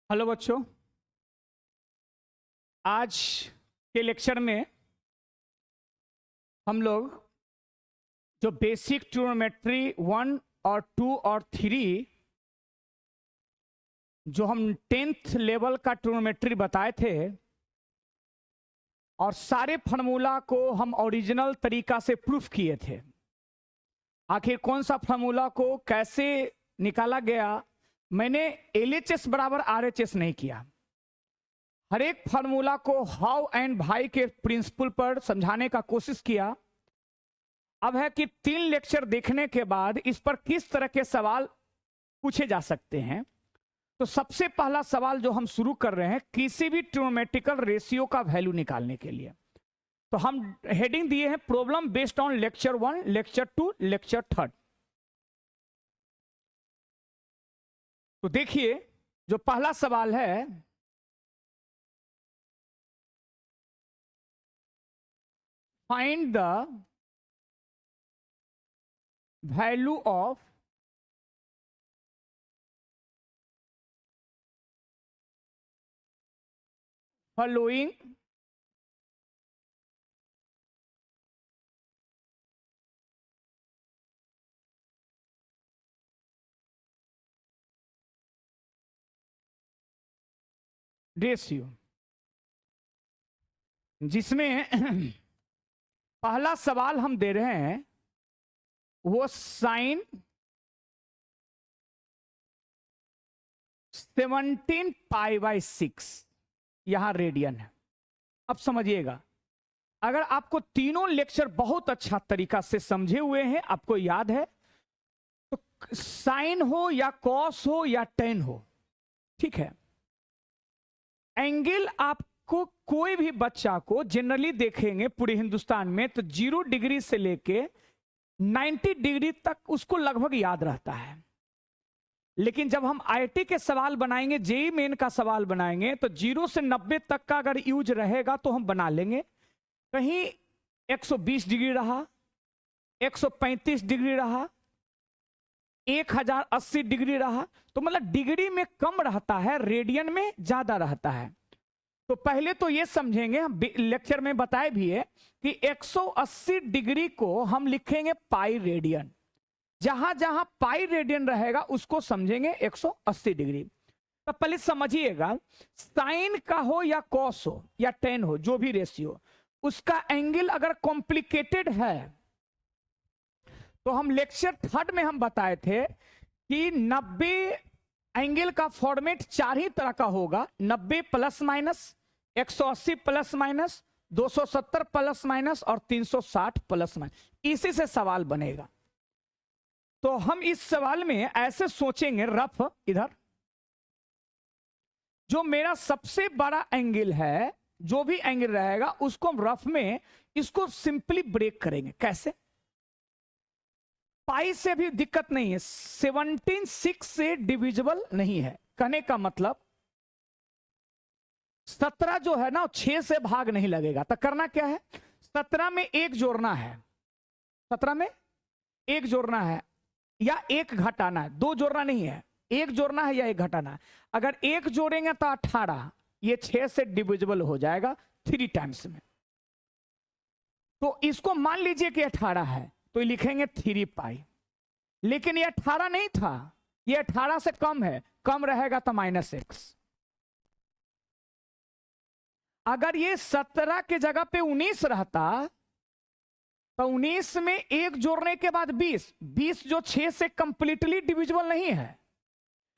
Hello बच्चों, आज के लेक्चर में हम लोग जो बेसिक ट्रिग्नोमेट्री 1 और 2 और 3 जो हम 10th लेवल का ट्रिग्नोमेट्री बताए थे और सारे फार्मूला को हम ओरिजिनल तरीका से प्रूफ किए थे। आखिर कौन सा फार्मूला को कैसे निकाला गया, मैंने LHS बराबर RHS नहीं किया। हर एक फार्मूला को हाउ एंड भाई के प्रिंसिपल पर समझाने का कोशिश किया। अब है कि 3 लेक्चर देखने के बाद इस पर किस तरह के सवाल पूछे जा सकते हैं। तो सबसे पहला सवाल जो हम शुरू कर रहे हैं, किसी भी ट्रिग्नोमेट्रिकल रेशियो का वैल्यू निकालने के लिए, तो हम हेडिंग दिए हैं problem based on lecture 1, lecture 2, lecture 3। तो देखिए, जो पहला सवाल है, find the value of following ratio, जिसमें पहला सवाल हम दे रहे हैं वो साइन 17 π/6 यहां रेडियन है। अब समझिएगा, अगर आपको तीनों लेक्चर बहुत अच्छा तरीका से समझे हुए हैं, आपको याद है, तो साइन हो या कॉस हो या टेन हो, ठीक है, एंगल आपको कोई भी बच्चा को जनरली देखेंगे पूरे हिंदुस्तान में तो 0 डिग्री से लेके 90 डिग्री तक उसको लगभग याद रहता है। लेकिन जब हम IIT के सवाल बनाएंगे, जेईई मेन का सवाल बनाएंगे, तो 0 से 90 तक का अगर यूज रहेगा तो हम बना लेंगे। कहीं 120 डिग्री रहा, 135 डिग्री रहा, 1080 डिग्री रहा, तो मतलब डिग्री में कम रहता है, रेडियन में ज्यादा रहता है। तो पहले तो ये समझेंगे, हम लेक्चर में बताए भी है कि 180 डिग्री को हम लिखेंगे पाई रेडियन। जहां जहां पाई रेडियन रहेगा उसको समझेंगे 180 डिग्री। तो पहले समझिएगा, साइन का हो या कॉस हो या टेन हो, जो भी रेशियो, उसका एंगल अगर कॉम्प्लिकेटेड है तो हम लेक्चर 3 में हम बताए थे कि 90 एंगल का फॉर्मेट 4 ही तरह का होगा, 90 plus minus, 180 plus minus, 270 plus minus और 360 प्लस माइनस। इसी से सवाल बनेगा। तो हम इस सवाल में ऐसे सोचेंगे, रफ, इधर जो मेरा सबसे बड़ा एंगल है, जो भी एंगल रहेगा उसको हम रफ में इसको सिंपली ब्रेक करेंगे। कैसे? पाई से भी दिक्कत नहीं है, 17 से डिविजिबल नहीं है। कहने का मतलब 17 जो है ना, 6 से भाग नहीं लगेगा। तो करना क्या है, 17 में 1 जोड़ना है, 17 में 1 जोड़ना है या 1 घटाना है। 2 जोड़ना नहीं है, 1 जोड़ना है या 1 घटाना है। अगर 1 जोड़ेंगे तो 18, ये 6 से डिविजिबल हो जाएगा 3 टाइम्स में। तो इसको मान लीजिए कि 18 है, तो लिखेंगे 3 पाई। लेकिन ये 18 नहीं था, ये 18 से कम है, कम रहेगा तो -x। अगर ये 17 के जगह पे 19 रहता तो 19 में 1 जोड़ने के बाद 20 जो 6 से कंप्लीटली डिविजिबल नहीं है,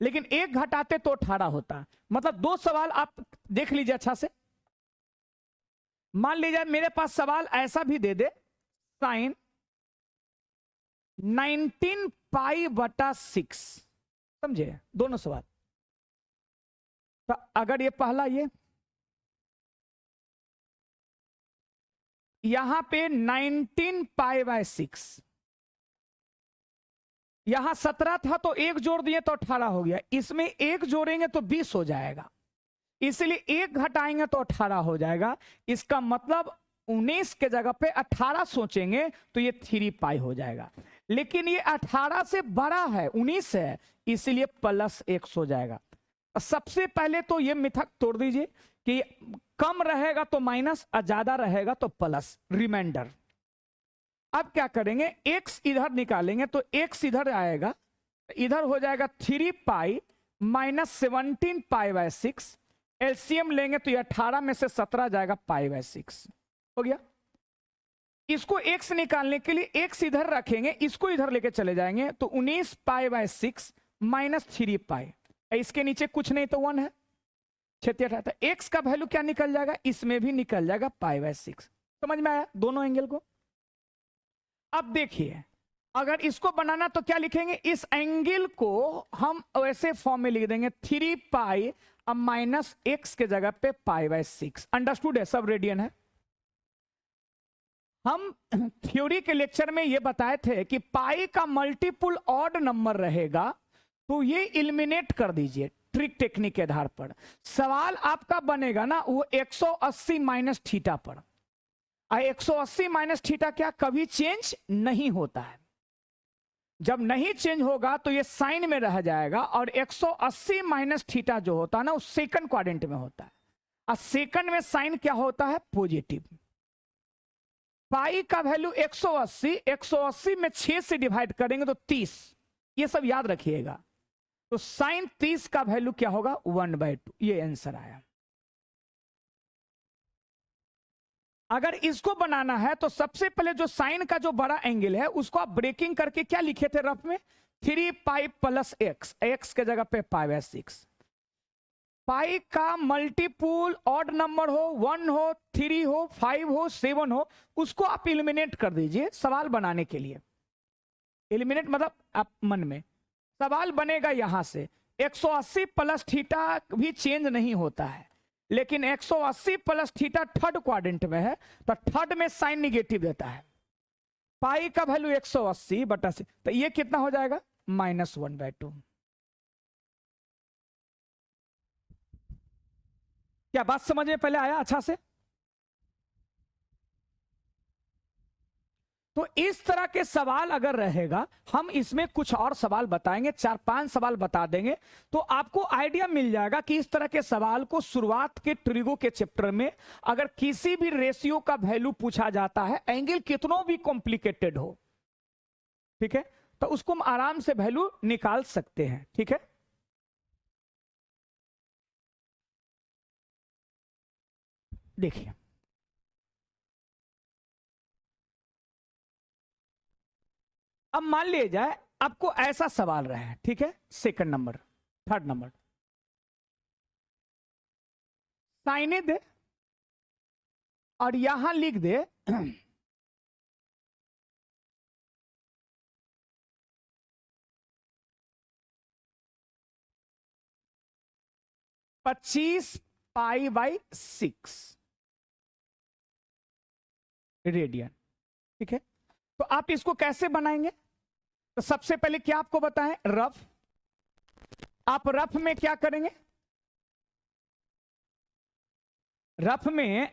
लेकिन 1 घटाते तो 18 होता। मतलब 2 सवाल आप देख लीजिए अच्छा से। मान लीजिए मेरे पास सवाल ऐसा भी दे दे, साइन 19 π/6, समझे, दोनों सवाल। तो अगर ये पहला, ये यहां पे 19 π/6, यहां 17 था तो 1 जोड़ दिए तो 18 हो गया, इसमें 1 जोड़ेंगे तो 20 हो जाएगा, इसलिए 1 घटाएंगे तो 18 हो जाएगा। इसका मतलब 19 के जगह पे 18 सोचेंगे तो ये 3 पाई हो जाएगा। लेकिन ये 18 से बड़ा है, 19 है, इसलिए +1 हो जाएगा। सबसे पहले तो ये मिथक तोड़ दीजिए कि कम रहेगा तो माइनस और ज्यादा रहेगा तो प्लस, रिमाइंडर। अब क्या करेंगे, x इधर निकालेंगे तो x इधर आएगा, इधर हो जाएगा 3 pi minus 17 pi by 6। LCM लेंगे तो ये 18 में से 17 जाएगा पाई बाय 6, हो गया। इसको x निकालने के लिए x इधर रखेंगे, इसको इधर लेके चले जाएंगे तो 19 पाई बाय 6 माइनस 3 पाई, इसके नीचे कुछ नहीं तो 1 है, 6 x का वैल्यू क्या निकल जाएगा, इसमें भी निकल जाएगा पाई बाय 6। समझ में आया दोनों एंगल को। अब देखिए अगर इसको बनाना तो क्या लिखेंगे, इस एंगल को हम वैसे फॉर्म में लिख देंगे 3 पाई अब माइनस x के जगह पे पाई बाय 6। अंडरस्टूड है, सब रेडियन है। हम थ्योरी के लेक्चर में ये बताए थे कि पाई का मल्टीपुल ऑड नंबर रहेगा तो ये इलिमिनेट कर दीजिए ट्रिक टेक्निक के आधार पर। सवाल आपका बनेगा ना वो 180 माइनस थीटा पर। 180 माइनस थीटा क्या कभी चेंज नहीं होता है, जब नहीं चेंज होगा तो ये साइन में रह जाएगा, और 180 माइनस थीटा जो होता है ना वो सेकंड क्वाड्रेंट में होता है, और सेकंड में साइन क्या होता है, पॉजिटिव। पाई का वैल्यू 180, 180 में 6 से डिवाइड करेंगे तो 30, ये सब याद रखिएगा। तो साइन 30 का वैल्यू क्या होगा, 1/2, ये आंसर आया। अगर इसको बनाना है तो सबसे पहले जो साइन का जो बड़ा एंगल है उसको आप ब्रेकिंग करके क्या लिखे थे रफ में, 3 पाई प्लस x, x के जगह पे पाई बाय 6। पाई का मल्टीपुल ऑड नंबर हो, 1 हो, 3 हो, 5 हो, 7 हो, उसको आप इलिमिनेट कर दीजिए सवाल बनाने के लिए। इलिमिनेट मतलब आप मन में सवाल बनेगा यहां से 180 प्लस थीटा भी चेंज नहीं होता है, लेकिन 180 प्लस थीटा थर्ड क्वाड्रेंट में है तो थर्ड में साइन निगेटिव देता है। पाई का वैल्यू 180 बटा 6, तो ये कितना हो जाएगा, -1/2। क्या बात समझ में पहले आया अच्छा से? तो इस तरह के सवाल अगर रहेगा, हम इसमें कुछ और सवाल बताएंगे, 4-5 सवाल बता देंगे, तो आपको आइडिया मिल जाएगा कि इस तरह के सवाल को शुरुआत के ट्रिगो के चैप्टर में अगर किसी भी रेशियो का वैल्यू पूछा जाता है, एंगल कितनों भी कॉम्प्लिकेटेड हो, ठीक है, तो उसको हम आराम से वैल्यू निकाल सकते हैं। ठीक है, देखिए अब मान लिया जाए आपको ऐसा सवाल रहा है, ठीक है, सेकंड नंबर, थर्ड नंबर, साइने दे और यहां लिख दे 25 पाई बाई 6 रेडियन। ठीक है, तो आप इसको कैसे बनाएंगे, तो सबसे पहले क्या आपको बताएं, रफ। आप रफ में क्या करेंगे, रफ में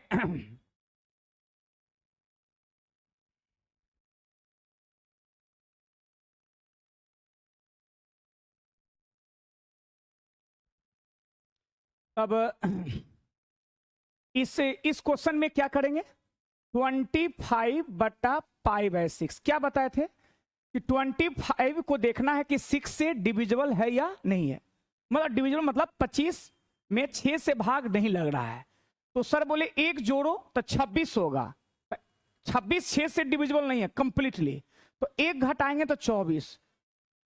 अब इस क्वेश्चन में क्या करेंगे, 25 बटा पाई बाय 6। क्या बताए थे कि 25 को देखना है कि 6 से डिविजिबल है या नहीं है, मतलब डिविजिबल मतलब 25 में 6 से भाग नहीं लग रहा है। तो सर बोले एक जोड़ो तो 26 होगा, 26 6 से डिविजिबल नहीं है कंप्लीटली, तो एक घटाएंगे तो 24,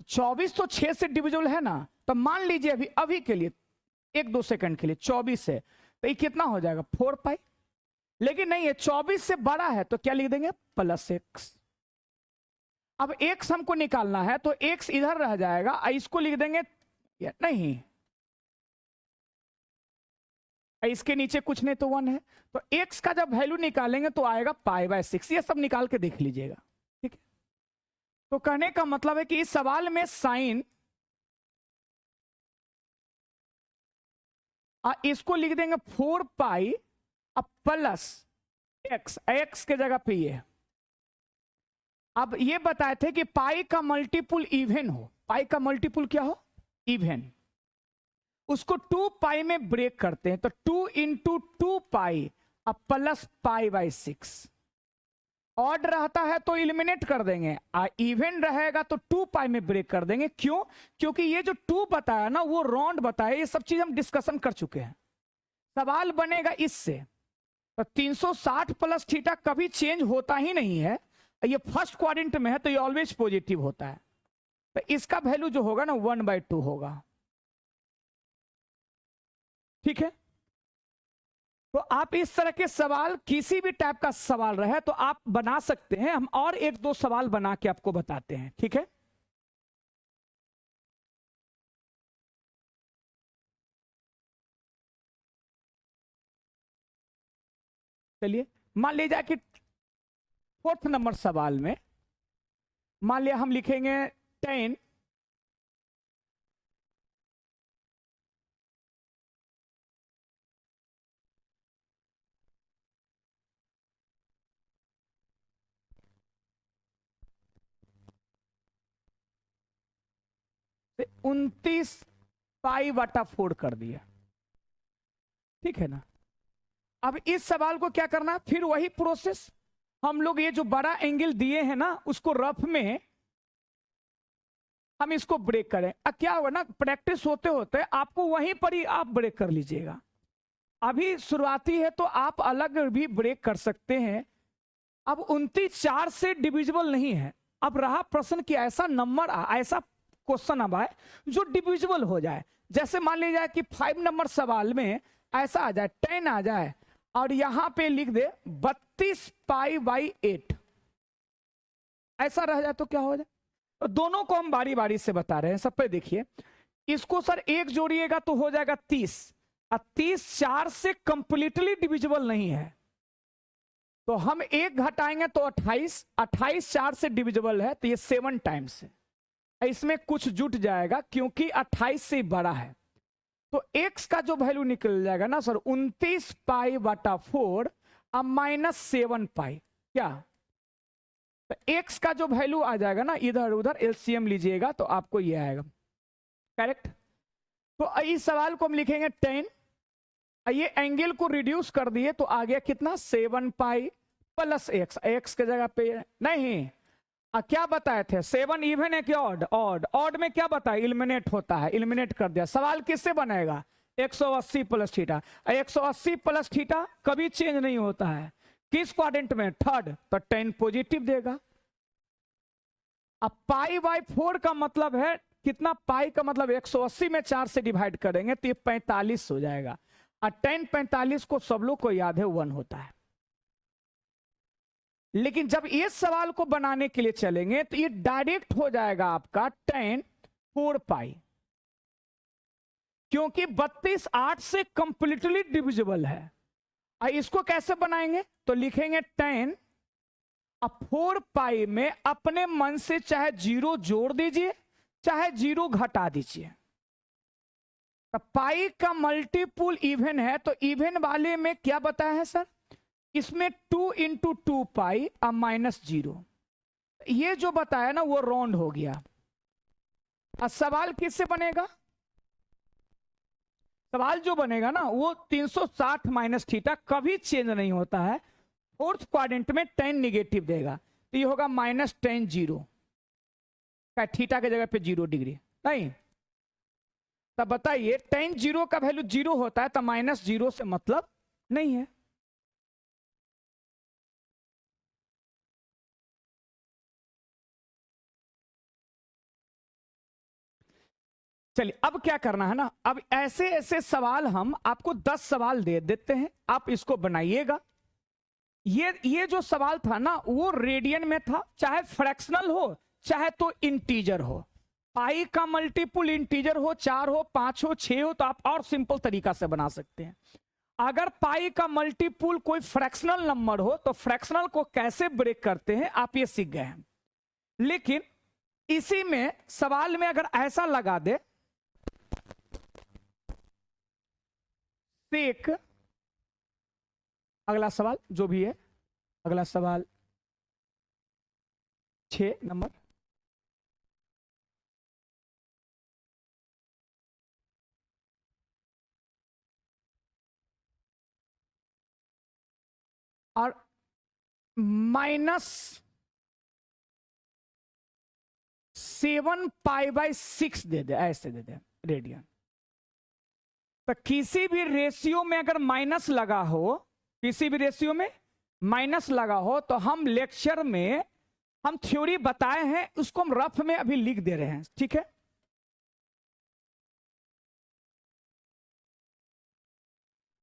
24 तो 6 से डिविजिबल है ना, तो मान लीजिए अभी अभी के लिए 1-2 सेकंड के लिए 24 है, तो ये कितना हो जाएगा 4 पाई, लेकिन नहीं है 24 से बड़ा है तो क्या लिख देंगे +x। अब x हमको निकालना है तो x इधर रह जाएगा, इसको लिख देंगे नहीं, इसके नीचे कुछ नहीं तो 1 है, तो x का जब वैल्यू निकालेंगे तो आएगा पाई बाय 6। ये सब निकाल के देख लीजिएगा। ठीक है, तो कहने का मतलब है कि इस सवाल में साइन इसको लिख देंगे 4 पाई अब प्लस x, x के जगह पे ये। अब ये बताए थे कि पाई का मल्टीपुल इवन हो, पाई का मल्टीपुल क्या हो, इवन। उसको 2 पाई में ब्रेक करते हैं, तो 2 इंटू 2 पाई अब प्लस पाई बाई 6। ऑड रहता है तो इलिमिनेट कर देंगे, इवन रहेगा तो 2 पाई में ब्रेक कर देंगे। क्यों? क्योंकि ये जो 2 बताया ना वो राउंड बताया, ये सब चीज हम डिस्कशन कर चुके हैं। सवाल बनेगा इससे, तो 360 प्लस थीटा कभी चेंज होता ही नहीं है, ये फर्स्ट क्वाड्रेंट में है तो ये ऑलवेज पॉजिटिव होता है, तो इसका वैल्यू जो होगा ना 1/2 होगा। ठीक है, तो आप इस तरह के सवाल किसी भी टाइप का सवाल रहे तो आप बना सकते हैं। हम और एक दो सवाल बना के आपको बताते हैं, ठीक है। चलिए, मान लीजिए कि 4th नंबर सवाल में मान लिया हम लिखेंगे 10 से 29 पाई बटा 4 कर दिया, ठीक है ना। अब इस सवाल को क्या करना, फिर वही प्रोसेस, हम लोग ये जो बड़ा एंगल दिए हैं ना उसको रफ में हम इसको ब्रेक करें। अब क्या होगा ना, प्रैक्टिस होते होते आपको वहीं पर ही आप ब्रेक कर लीजिएगा। अभी शुरुआती है तो आप अलग भी ब्रेक कर सकते हैं। अब 29 4 से डिविजिबल नहीं है। अब रहा प्रश्न कि ऐसा नंबर ऐसा क्वेश्चन अब आए जो डिविजिबल हो जाए। जैसे मान लीजिए कि 5 नंबर सवाल में ऐसा आ जाए 10 आ जाए और यहां पे लिख दे 32 पाई बाई 8, ऐसा रह जाए तो क्या हो जाए। तो दोनों को हम बारी बारी से बता रहे हैं। सब पे देखिए, इसको सर एक जोड़िएगा तो हो जाएगा 30, और 30 4 से कंप्लीटली डिविजिबल नहीं है, तो हम एक घटाएंगे तो 28, 28 4 से डिविजिबल है तो ये 7 टाइम्स है। इसमें कुछ जुट जाएगा क्योंकि 28 से बड़ा है, तो x का जो वैल्यू निकल जाएगा ना सर 29 पाई बटा 4 अब -7 पाई, क्या तो x का जो वैल्यू आ जाएगा ना, इधर उधर एलसीएम लीजिएगा तो आपको ये आएगा करेक्ट। तो इस सवाल को हम लिखेंगे 10, ये एंगल को रिड्यूस कर दिए तो आ गया कितना 7 पाई प्लस x के जगह पे नहीं, क्या बताए थे 7 इवन है कि ऑड, ऑड, ऑड में क्या बताया इलिमिनेट होता है, इलिमिनेट कर दिया। सवाल किससे बनेगा 180 प्लस थीटा, 180 प्लस थीटा कभी चेंज नहीं होता है, किस क्वाड्रेंट में, थर्ड, तो 10 पॉजिटिव देगा। अब पाई बाई 4 का मतलब है कितना, पाई का मतलब 180 में 4 से डिवाइड करेंगे तो ये 45 हो जाएगा, और 10 45 को सब लोग को याद है 1 होता है। लेकिन जब ये सवाल को बनाने के लिए चलेंगे तो ये डायरेक्ट हो जाएगा आपका 10 4 पाई, क्योंकि 32 8 से कंप्लीटली डिविजिबल है। इसको कैसे बनाएंगे, तो लिखेंगे 10 अब 4 पाई में अपने मन से चाहे 0 जोड़ दीजिए चाहे 0 घटा दीजिए। तो पाई का मल्टीपुल इवन है, तो इवन वाले में क्या बताया है सर, इसमें 2 इंटू 2 पाई अब -0, ये जो बताया ना वो राउंड हो गया। अब सवाल किससे बनेगा, सवाल जो बनेगा ना वो 360 माइनस थीटा कभी चेंज नहीं होता है, 4th क्वाड्रेंट में 10 निगेटिव देगा, तो ये होगा -10 0, थीटा के जगह पे 0 डिग्री नहीं। तब बताइए 10 0 का वैल्यू 0 होता है तो -0 से मतलब नहीं है। चलिए अब क्या करना है ना, अब ऐसे ऐसे सवाल हम आपको 10 सवाल दे देते हैं, आप इसको बनाइएगा। ये जो सवाल था ना वो रेडियन में था, चाहे फ्रैक्शनल हो चाहे तो इंटीजर हो, पाई का मल्टीपुल इंटीजर हो 4 हो 5 हो 6 हो तो आप और सिंपल तरीका से बना सकते हैं। अगर पाई का मल्टीपुल कोई फ्रैक्शनल नंबर हो तो फ्रैक्शनल को कैसे ब्रेक करते हैं आप ये सीख गए हैं। लेकिन इसी में सवाल में अगर ऐसा लगा दे एक, अगला सवाल जो भी है, अगला सवाल 6 नंबर, और -7π/6 दे दे, ऐसे दे दे रेडियन। तो किसी भी रेशियो में अगर माइनस लगा हो, किसी भी रेशियो में माइनस लगा हो, तो हम लेक्चर में हम थ्योरी बताए हैं, उसको हम रफ में अभी लिख दे रहे हैं, ठीक है।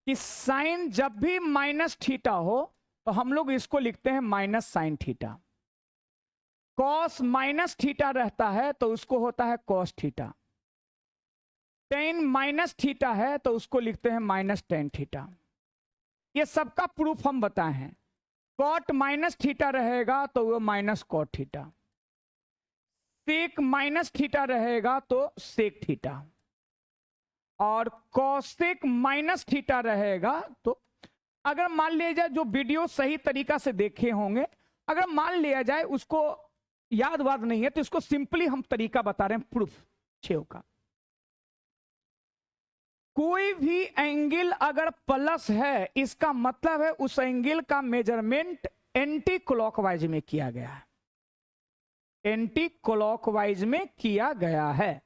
कि साइन जब भी -θ हो तो हम लोग इसको लिखते हैं -sin θ। कॉस -θ रहता है तो उसको होता है cos θ। tan -θ है तो उसको लिखते हैं -tan θ। ये सबका प्रूफ हम बताए हैं। cot -θ रहेगा तो वो -cot θ, sec -θ रहेगा तो sec θ, और cosec -θ रहेगा तो, अगर मान लिया जाए जो वीडियो सही तरीका से देखे होंगे, अगर मान लिया जाए उसको याद वाद नहीं है तो इसको सिंपली हम तरीका बता रहे हैं प्रूफ छेव का। कोई भी एंगल अगर प्लस है, इसका मतलब है उस एंगल का मेजरमेंट एंटी क्लॉकवाइज में किया गया है, एंटी क्लॉकवाइज में किया गया है।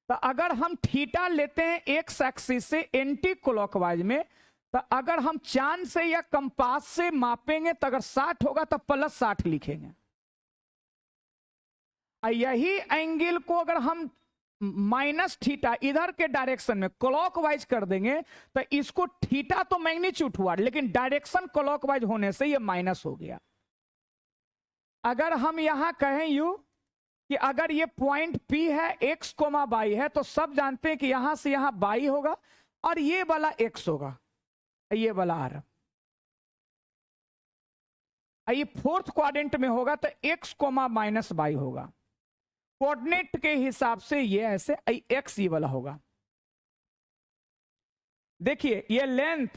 तो अगर हम थीटा लेते हैं एक्स एक्सिस से एंटी क्लॉकवाइज में, तो अगर हम चांद से या कंपास से मापेंगे तो अगर 60 होगा तो +60 लिखेंगे। यही एंगल को अगर हम -θ इधर के डायरेक्शन में क्लॉकवाइज कर देंगे तो इसको थीटा तो मैग्नीट्यूड हुआ, लेकिन डायरेक्शन क्लॉकवाइज होने से ये माइनस हो गया। अगर हम यहां कहें यू कि अगर ये पॉइंट P है, x, y है, तो सब जानते हैं कि यहां से यहां y होगा और ये वाला x होगा, ये वाला r। ये फोर्थ क्वाड्रेंट में होगा तो x, y होगा। कोऑर्डिनेट के हिसाब से ये ऐसे x ये वाला होगा। देखिए ये लेंथ,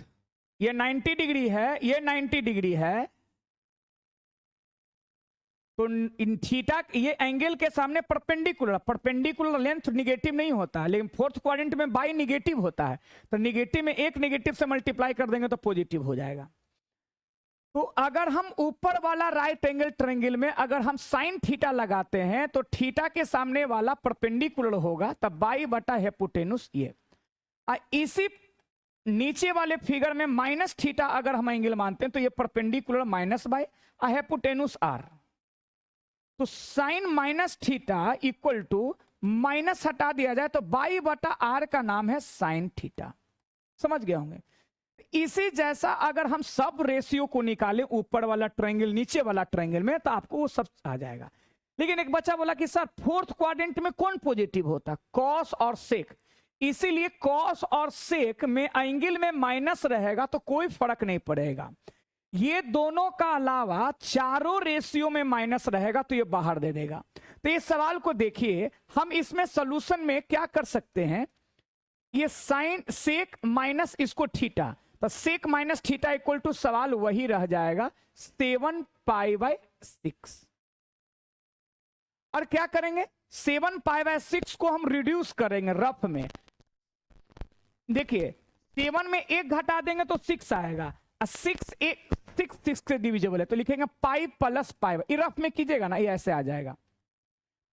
ये 90 डिग्री है, ये 90 डिग्री है, तो इन थीटा ये एंगल के सामने परपेंडिकुलर लेंथ निगेटिव नहीं होता है, लेकिन फोर्थ क्वाड्रेंट में बाई निगेटिव होता है, तो निगेटिव में एक निगेटिव से मल्टीप्लाई कर देंगे तो पॉजिटिव हो जाएगा। तो अगर हम ऊपर वाला राइट एंगल ट्रायंगल में अगर हम साइन थीटा लगाते हैं तो थीटा के सामने वाला परपेंडिकुलर होगा, तब बाई/हाइपोटेन्यूस ये। इसी नीचे वाले फिगर में -θ अगर हम एंगल मानते हैं तो ये परपेंडिकुलर -बाई/हाइपोटेन्यूस r। तो साइन -θ इक्वल टू माइनस हटा दिया जाए तो बाई/r का नाम है साइन थीटा। समझ गए होंगे। इसी जैसा अगर हम सब रेशियो को निकालें ऊपर वाला ट्रायंगल नीचे वाला ट्रायंगल में, तो आपको वो सब आ जाएगा। लेकिन एक बच्चा बोला कि सर फोर्थ क्वाड्रेंट में कौन पॉजिटिव होता है? कॉस और सेक। इसीलिए कॉस और सेक में एंगल में माइनस रहेगा तो कोई फर्क नहीं पड़ेगा। ये दोनों का अलावा चारों रेशियो में माइनस रहेगा तो ये बाहर दे देगा। तो इस सवाल को देखिए, हम इसमें सॉल्यूशन में क्या कर सकते हैं, ये साइन सेक माइनस इसको थीटा, तो sec minus theta equal to सवाल वही रह जाएगा 7π/6। और क्या करेंगे, 7π/6 को हम रिड्यूस करेंगे रफ में। देखिए 7 में 1 घटा देंगे तो 6 आएगा, 6 से डिविजिबल है तो लिखेंगे पाई प्लस पाई। रफ में कीजिएगा ना, ये ऐसे आ जाएगा।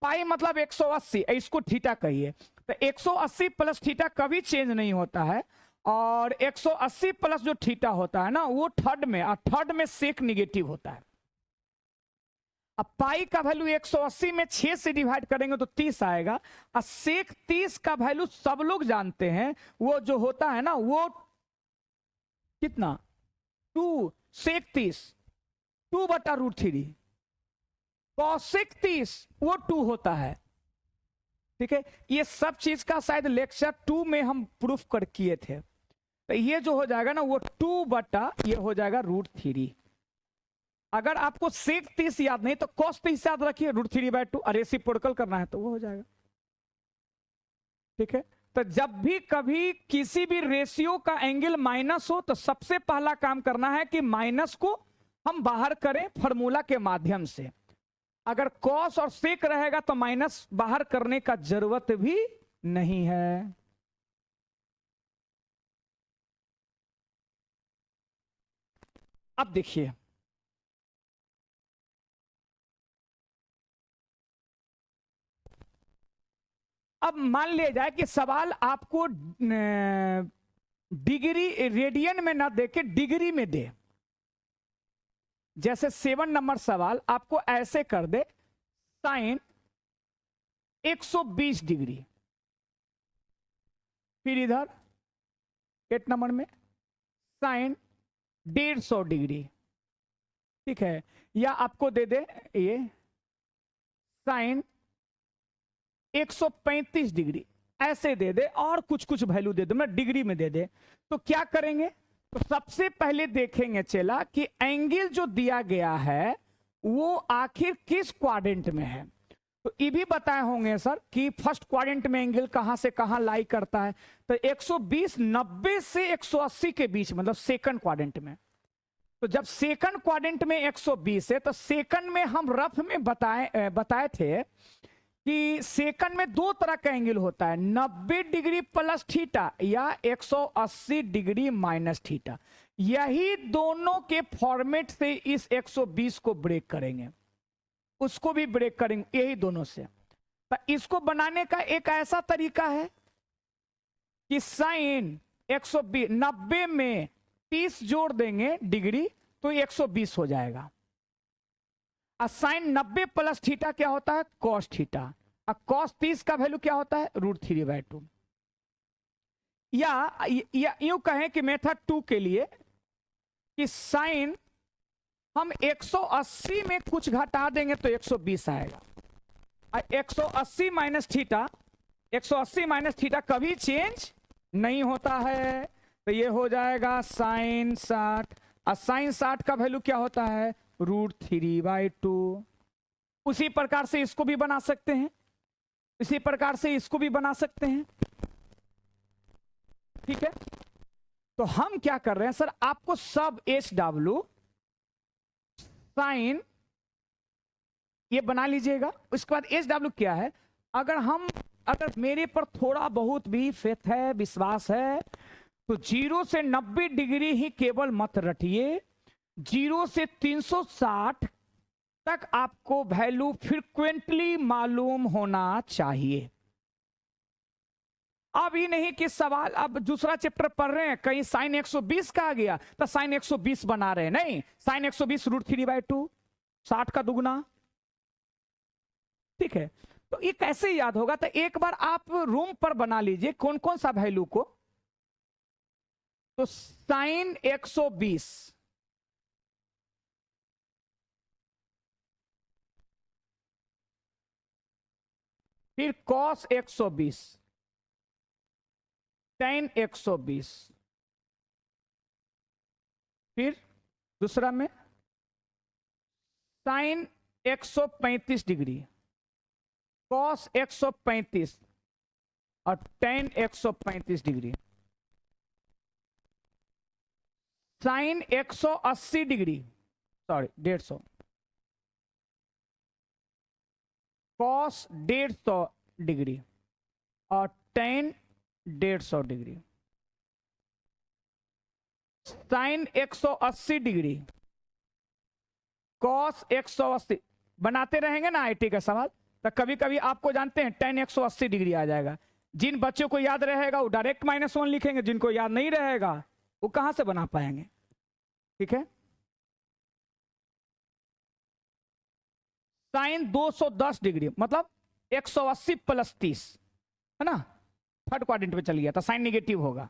पाई मतलब 180, इसको थीटा कहिए, तो 180 प्लस थीटा कभी चेंज नहीं होता है, और 180 प्लस जो थीटा होता है ना वो थर्ड में, और थर्ड में सेक निगेटिव होता है। अब पाई का वैल्यू 180 में 6 से डिवाइड करेंगे तो 30 आएगा, और सेक 30 का वैल्यू सब लोग जानते हैं, वो जो होता है ना वो कितना 2, सेक 30 2/√3, कॉसेक 30 वो 2 होता है। ठीक है, ये सब चीज का शायद लेक्चर 2 में हम प्रूफ कर किए थे। तो ये जो हो जाएगा ना वो 2 ये हो जाएगा √3। अगर आपको सेक 30 याद नहीं तो कॉस 30 याद रखिए, √3/2, और रेसिप्रोकल करना है तो वो हो जाएगा। ठीक है, तो जब भी कभी किसी भी रेशियो का एंगल माइनस हो तो सबसे पहला काम करना है कि माइनस को हम बाहर करें फॉर्मूला के माध्यम से। अगर कॉस और सेक रहेगा तो माइनस बाहर करने का जरूरत भी नहीं है। अब देखिए अब मान लिया जाए कि सवाल आपको डिग्री रेडियन में ना दे के डिग्री में दे। जैसे 7 नंबर सवाल आपको ऐसे कर दे, साइन 120 डिग्री, फिर इधर 8 नंबर में साइन 150 डिग्री, ठीक है। या आपको दे दे ये साइन 135 डिग्री, ऐसे दे दे और कुछ कुछ वैल्यू दे दे, मतलब डिग्री में दे दे। तो क्या करेंगे, तो सबसे पहले देखेंगे चला कि एंगल जो दिया गया है वो आखिर किस क्वाड्रेंट में है। तो ये भी बताए होंगे सर कि फर्स्ट क्वाड्रेंट में एंगल कहां से कहां लाई करता है। तो 120 90 से 180 के बीच, मतलब सेकंड क्वाड्रेंट में। तो जब सेकंड क्वाड्रेंट में 120 है, तो सेकंड में हम रफ में बताए थे कि सेकंड में दो तरह का एंगल होता है, 90 डिग्री प्लस थीटा या 180 डिग्री माइनस थीटा। यही दोनों के फॉर्मेट से इस 120 को ब्रेक करेंगे, उसको भी ब्रेक करेंगे, यही दोनों से। तो इसको बनाने का एक ऐसा तरीका है कि साइन 120 90 में 30 जोड़ देंगे डिग्री तो 120 हो जाएगा। और साइन 90 प्लस थीटा क्या होता है, कॉस थीटा। और कॉस 30 का वैल्यू क्या होता है, √3/2। या यूं कहें कि मेथड 2 के लिए कि साइन हम 180 में कुछ घटा देंगे तो 120 आएगा। 180 माइनस थीटा, 180 माइनस थीटा कभी चेंज नहीं होता है, तो ये हो जाएगा साइन 60। और साइन 60 का वैल्यू क्या होता है, √3/2। उसी प्रकार से इसको भी बना सकते हैं, इसी प्रकार से इसको भी बना सकते हैं, ठीक है। तो हम क्या कर रहे हैं सर, आपको सब HW साइन ये बना लीजिएगा। उसके बाद HW क्या है, अगर मेरे पर थोड़ा बहुत भी फेथ है, विश्वास है, तो 0 से 90 डिग्री ही केवल मत रटिए, 0 से 360 तक आपको वैल्यू फ्रीक्वेंटली मालूम होना चाहिए। अब ही नहीं कि सवाल, अब दूसरा चैप्टर पढ़ रहे हैं, कहीं साइन 120 का आ गया तो साइन 120 बना रहे हैं, नहीं, साइन 120 √3/2, 60 का दुगना, ठीक है। तो ये कैसे याद होगा, तो एक बार आप रूम पर बना लीजिए कौन कौन सा वैल्यू को। तो साइन 120, फिर कॉस 120, टेन 120, फिर दूसरा में साइन 135 डिग्री, कॉस 135 और tan 135 degree, sine 180 degree, sorry 150, cos 150 degree और tan 150 degree, sine 180 degree, cos 180। बनाते रहेंगे ना आईटी का सवाल, तो कभी कभी आपको जानते हैं टेन 180 डिग्री आ जाएगा। जिन बच्चों को याद रहेगा वो डायरेक्ट -1 लिखेंगे, जिनको याद नहीं रहेगा वो कहां से बना पाएंगे, ठीक है। साइन 210 डिग्री मतलब 180 प्लस 30 है ना, थर्ड क्वाड्रेंट में चल गया तो साइन निगेटिव होगा।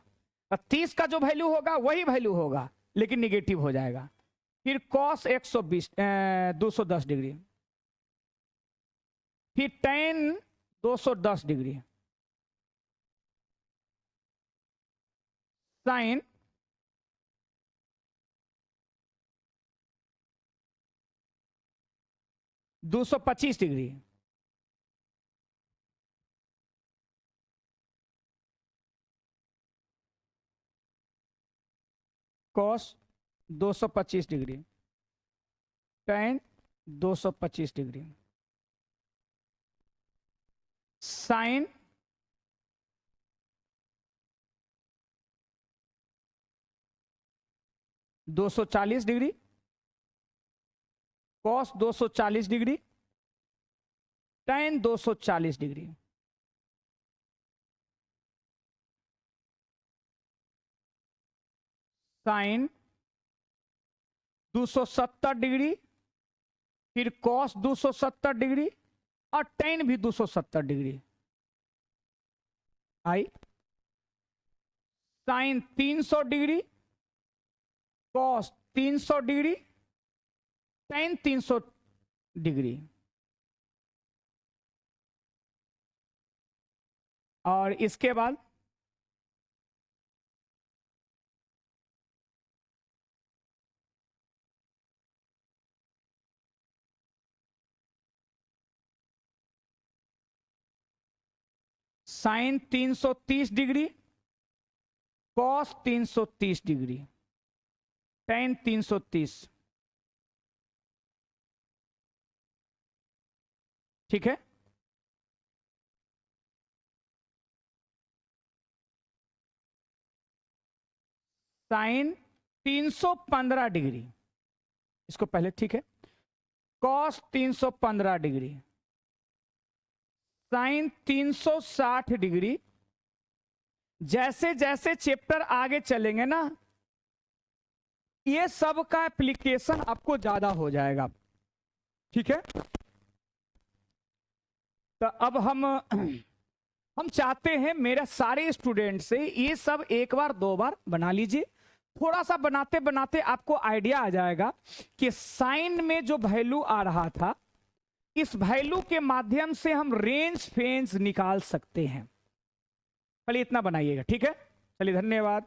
30 का जो वैल्यू होगा वही वैल्यू होगा लेकिन निगेटिव हो जाएगा। फिर कॉस 210 डिग्री, फिर tan 210 degree, sine 225 degree, cos 225 degree, tan 225 degree, sine 240 degree, cos 240 degree, tan 240 degree. Sine 270 degree, फिर कॉस 270 डिग्री और टेन भी 270 डिग्री। आई sine 300 degree, cos 300 degree, tan 300 degree. और इसके बाद sine 330 degree, cos 330 degree, tan 330। ठीक है, sign 315 degree, इसको पहले, ठीक है, कॉस 315 डिग्री, साइन 360 डिग्री। जैसे जैसे चैप्टर आगे चलेंगे ना, ये सब का एप्लीकेशन आपको ज्यादा हो जाएगा। ठीक है, तो अब हम चाहते हैं मेरे सारे स्टूडेंट से ये सब एक बार दो बार बना लीजिए। थोड़ा सा बनाते बनाते आपको आइडिया आ जाएगा कि साइन में जो वैल्यू आ रहा था, इस वैल्यू के माध्यम से हम रेंज फेंज निकाल सकते हैं। चलिए इतना बनाइएगा, ठीक है, चलिए धन्यवाद।